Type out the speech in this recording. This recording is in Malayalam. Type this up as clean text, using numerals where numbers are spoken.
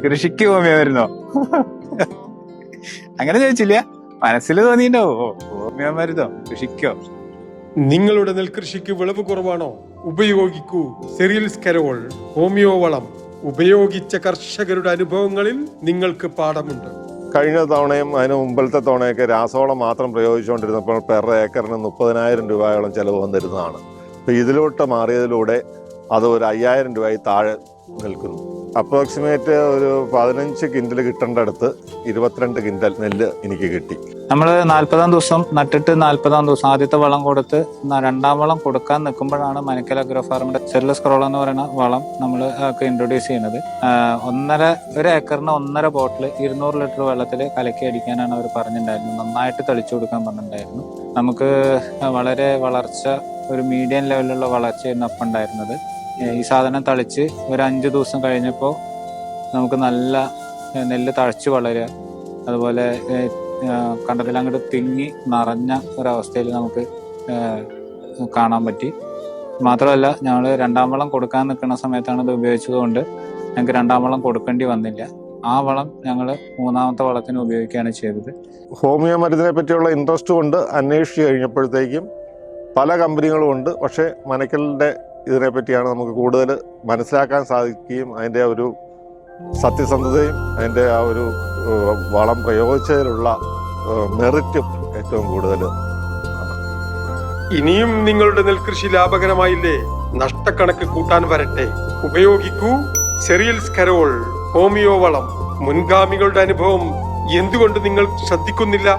കൃഷിക്ക് ഹോമിയോ മരുന്നോ? അങ്ങനെ ചോദിച്ചില്ല, മനസ്സിൽ തോന്നിണ്ടാവോ ഹോമിയോ മരുന്നോ കൃഷിക്കോ? നിങ്ങളുടെ നെൽകൃഷിക്ക് വിളവ് കുറവാണോ? ഉപയോഗിക്കൂ സെറിയൽസ് കരോൾ ഹോമിയോ വളം. ഉപയോഗിച്ച കർഷകരുടെ അനുഭവങ്ങളിൽ നിങ്ങൾക്ക് പാഠമുണ്ട്. കഴിഞ്ഞ തവണയും അതിന് മുമ്പിലത്തെ തവണയൊക്കെ രാസവളം മാത്രം പ്രയോഗിച്ചുകൊണ്ടിരുന്നപ്പോൾ പെർ ഏക്കറിന് 30,000 രൂപയോളം ചിലവ് വന്നിരുന്നതാണ്. അപ്പോൾ ഇതിലോട്ട് മാറിയതിലൂടെ അത് ഒരു 5,000 രൂപയിൽ താഴെ നിൽക്കുന്നു. അപ്രോക്സിമേറ്റ് ഒരു 15 കിൻഡൽ കിട്ടേണ്ട അടുത്ത് 22 കിൻഡൽ നെല്ല് എനിക്ക് കിട്ടി. നമ്മൾ 40-ാം ദിവസം നട്ടിട്ട് 40-ാം ദിവസം ആദ്യത്തെ വളം കൊടുത്ത് 2ാം വളം കൊടുക്കാൻ നിൽക്കുമ്പോഴാണ് മനക്കൽ അഗ്രോ ഫാർമിന്റെ സെറിയൽസ് കരോൾ എന്ന് പറയുന്ന വളം നമ്മൾ ഇൻട്രൊഡ്യൂസ് ചെയ്യുന്നത്. ഒരു ഏക്കറിന് 1.5 ബോട്ടിൽ 200 ലിറ്റർ വെള്ളത്തിൽ കലക്കി അടിക്കാനാണ് അവർ പറഞ്ഞിട്ടുണ്ടായിരുന്നത്. നന്നായിട്ട് തെളിച്ചു കൊടുക്കാൻ പറഞ്ഞിട്ടുണ്ടായിരുന്നു. നമുക്ക് വളരെ വളർച്ച, ഒരു മീഡിയം ലെവലിലുള്ള വളർച്ചയായിരുന്നു അപ്പം ഉണ്ടായിരുന്നത്. ഈ സാധനം തളിച്ച് ഒരു 5 ദിവസം കഴിഞ്ഞപ്പോൾ നമുക്ക് നല്ല നെല്ല് തഴച്ചു വളരുക, അതുപോലെ കണ്ടത്തിൽ അങ്ങോട്ട് തിങ്ങി നിറഞ്ഞ ഒരവസ്ഥയിൽ നമുക്ക് കാണാൻ പറ്റി. മാത്രമല്ല, ഞങ്ങൾ 2ാം വളം കൊടുക്കാൻ നിൽക്കുന്ന സമയത്താണ് ഇത് ഉപയോഗിച്ചതുകൊണ്ട് ഞങ്ങൾക്ക് 2ാം വളം കൊടുക്കേണ്ടി വന്നില്ല. ആ വളം ഞങ്ങൾ 3ാമത്തെ വളത്തിന് ഉപയോഗിക്കുകയാണ് ചെയ്തത്. ഹോമിയോ മരുന്നിനെ പറ്റിയുള്ള ഇൻട്രസ്റ്റ് കൊണ്ട് അന്വേഷിച്ച് കഴിഞ്ഞപ്പോഴത്തേക്കും പല കമ്പനികളും ഉണ്ട്. പക്ഷേ മനക്കലിൻ്റെ ഇതിനെപ്പറ്റിയാണ് നമുക്ക് കൂടുതൽ മനസ്സിലാക്കാൻ സാധിക്കുകയും അതിൻ്റെ ഒരു സത്യസന്ധതയും അതിൻ്റെ ആ ഒരു വളം പ്രയോഗിച്ചതിലുള്ള മെറിറ്റും ഏറ്റവും കൂടുതൽ. ഇനിയും നിങ്ങളുടെ നെൽകൃഷി ലാഭകരമായില്ലേ? നഷ്ടക്കണക്ക് കൂട്ടാൻ വരട്ടെ. ഉപയോഗിക്കൂ സെറിയൽസ് കരോൾ ഹോമിയോ വളം. മുൻഗാമികളുടെ അനുഭവം എന്തുകൊണ്ട് നിങ്ങൾ ശ്രദ്ധിക്കുന്നില്ല?